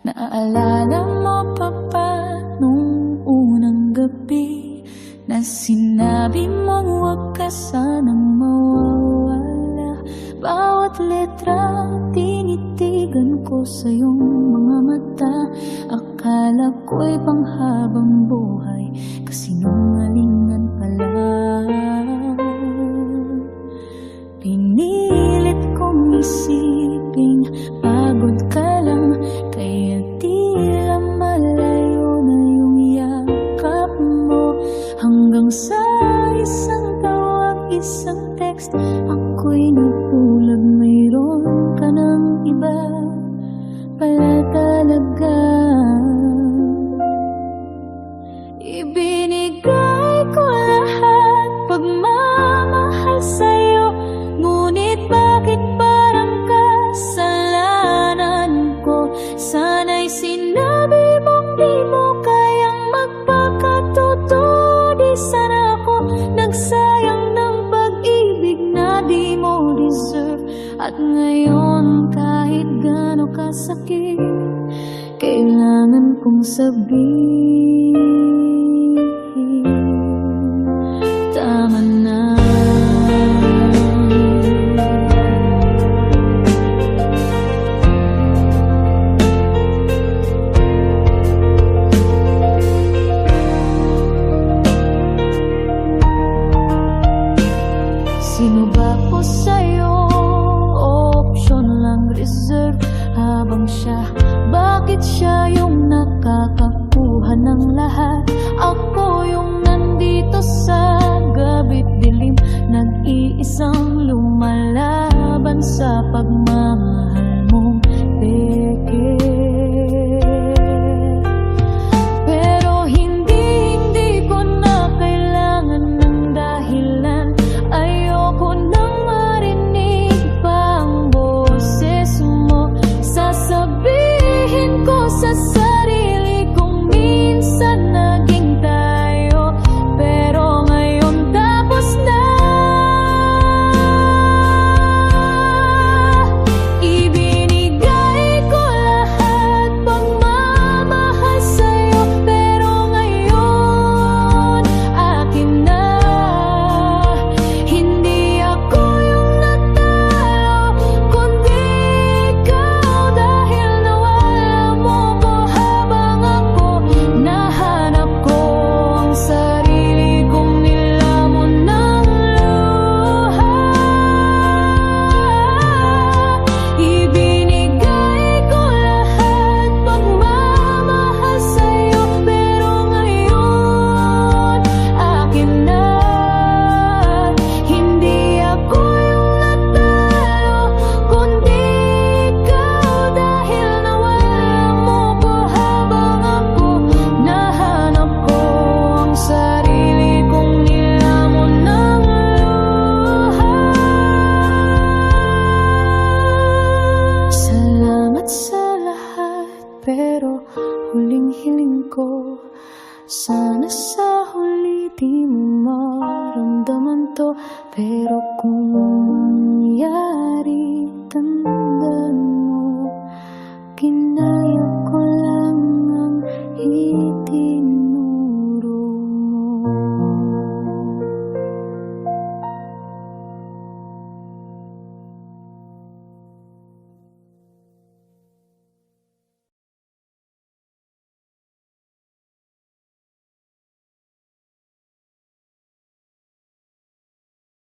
Naaalala mo pa ba nung unang gabi na sinabi mong huwag ka sanang mawawala? Bawat letra tinitigan ko sa iyong mga mata. Akala ko'y panghabang buhay, kasinungalingan pala. Pinilit kong isiping pagod ka lang, kaya tila malayo na yung yakap mo. Hanggang sa isang tawag, isang text, ako'y nabulag. Mayroon ka ng iba pala talaga. Ibinigay ko lahat, pagmamahal sa'yo, ngunit bakit parang kasalanan ko? Sana'y sinabi mong di mo kayang magpakatotoo. Di sana ako nagsayang ng pag-ibig na di mo deserve. At ngayon kahit gaano kasakit, kailangan kong sabihin, tama na. Sino ba